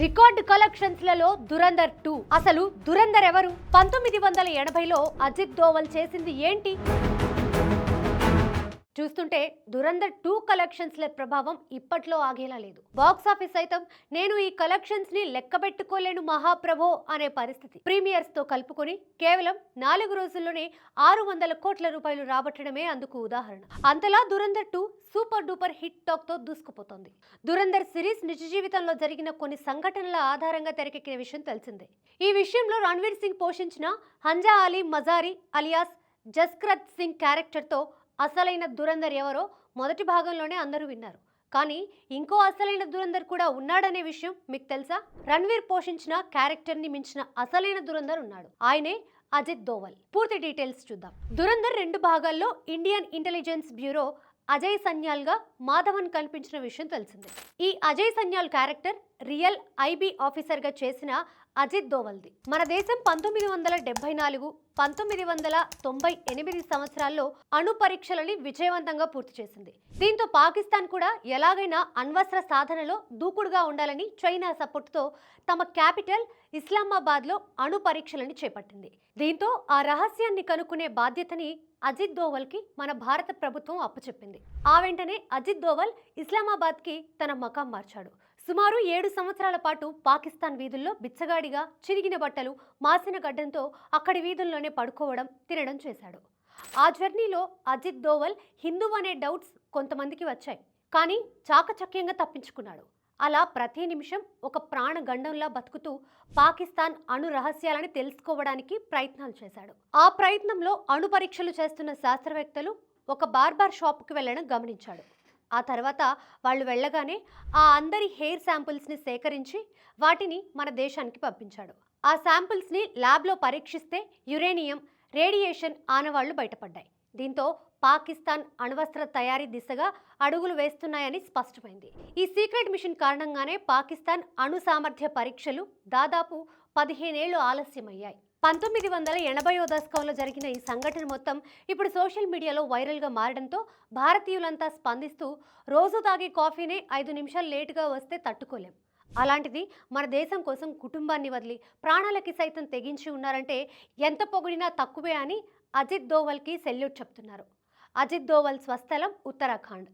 Record కలెక్షన్స్లలో Dhurandhar 2 అసలు దురంధర్ ఎవరు? 1980లో అజిత్ దోవల్ చేసింది ఏంటి? చూస్తుంటే దురంధర్ 2 కలెక్షన్స్ల ప్రభావం ఇప్పట్లో ఆగేలా లేదు. బాక్స్ ఆఫీస్ సైతం నేను ఈ కలెక్షన్స్ ని లెక్కబెట్టుకోలేను మహాప్రభో అనే పరిస్థితి. ప్రీమియర్స్ తో కలుపుకొని కేవలం 4 రోజుల్లోనే 600 కోట్ల రూపాయలు రాబట్టడమే అందుకు ఉదాహరణ. అంతలా Dhurandhar 2 super duper hit talk తో దూసుకుపోతోంది. దురంధర్ సిరీస్ నిజ జీవితంలో జరిగిన కొన్ని సంఘటనల ఆధారంగా తెరకెక్కిన విషయం తెలిసిందే. ఈ విషయంలో రణ్వీర్ సింగ్ పోషించిన హంజా అలీ మజారి అలియాస్ జస్క్రత్ సింగ్ క్యారెక్టర్ తో అసలైన దురంధర్ ఎవరో మొదటి భాగంలోనే అందరూ విన్నారు. కానీ ఇంకో అసలైన దురంధర్ కూడా ఉన్నాడనే విషయం మీకు తెలుసా? రణ్వీర్ పోషించిన క్యారెక్టర్ ని మించిన అసలైన దురంధర్ ఉన్నాడు. ఆయనే అజిత్ దోవల్. పూర్తి డీటెయిల్స్ చూద్దాం. దురంధర్ 2 భాగాల్లో Indian intelligence bureau Ajay Sanyal గా మాధవన్ కనిపించిన విషయం తెలిసిందే. ఈ Ajay Sanyal character real IB officer గా చేసిన అజిత్ దోవల్ది. మన దేశం 1974, 1998 సంవత్సరాల్లో అణు పరీక్షలని విజయవంతంగా పూర్తి చేసింది. దీంతో పాకిస్తాన్ కూడా ఎలాగైనా అణ్వస్త్ర సాధనలో దూకుడుగా ఉండాలని చైనా సపోర్టుతో తమ క్యాపిటల్ ఇస్లామాబాద్ లో అణు పరీక్షలని చేపట్టింది. దీంతో ఆ రహస్యాన్ని కనుక్కునే బాధ్యతని అజిత్ దోవల్ కి మన భారత ప్రభుత్వం అప్పచెప్పింది. ఆ వెంటనే అజిత్ దోవల్ ఇస్లామాబాద్ కి తన మకాం మార్చాడు. సుమారు 7 సంవత్సరాల పాటు పాకిస్తాన్ వీధుల్లో బిచ్చగాడిగా చిరిగిన బట్టలు, మాసిన గడ్డంతో అక్కడి వీధుల్లోనే పడుకోవడం, తినడం చేశాడు. ఆ జర్నీలో అజిత్ దోవల్ హిందూ అనే డౌట్స్ కొంతమందికి వచ్చాయి. కానీ చాకచక్యంగా తప్పించుకున్నాడు. అలా ప్రతి నిమిషం ఒక ప్రాణగండంలా బతుకుతూ పాకిస్తాన్ అణు రహస్యాలని తెలుసుకోవడానికి ప్రయత్నాలు చేశాడు. ఆ ప్రయత్నంలో అణు పరీక్షలు చేస్తున్న శాస్త్రవేత్తలు ఒక బార్బర్ షాప్కి వెళ్ళడం గమనించాడు. ఆ తర్వాత వాళ్ళు వెళ్ళగానే ఆ అందరి హెయిర్ శాంపిల్స్ని సేకరించి వాటిని మన దేశానికి పంపించాడు. ఆ శాంపిల్స్ని ల్యాబ్లో పరీక్షిస్తే యురేనియం, రేడియేషన్ ఆనవాళ్లు బయటపడ్డాయి. దీంతో పాకిస్తాన్ అణ్వస్త్ర తయారీ దిశగా అడుగులు వేస్తున్నాయని స్పష్టమైంది. ఈ సీక్రెట్ మిషన్ కారణంగానే పాకిస్తాన్ అణు సామర్థ్య పరీక్షలు దాదాపు 15 ఏళ్లు ఆలస్యమయ్యాయి. 1980వ దశకంలో జరిగిన ఈ సంఘటన మొత్తం ఇప్పుడు సోషల్ మీడియాలో వైరల్గా మారడంతో భారతీయులంతా స్పందిస్తూ రోజు తాగే కాఫీనే 5 నిమిషాలు లేటుగా వస్తే తట్టుకోలేం, అలాంటిది మన దేశం కోసం కుటుంబాన్ని వదిలి ప్రాణాలకి సైతం తెగించి ఉన్నారంటే ఎంత పొగిడినా తక్కువే అని అజిత్ దోవల్కి సెల్యూట్ చెప్తున్నారు. అజిత్ దోవల్ స్వస్థలం ఉత్తరాఖండ్.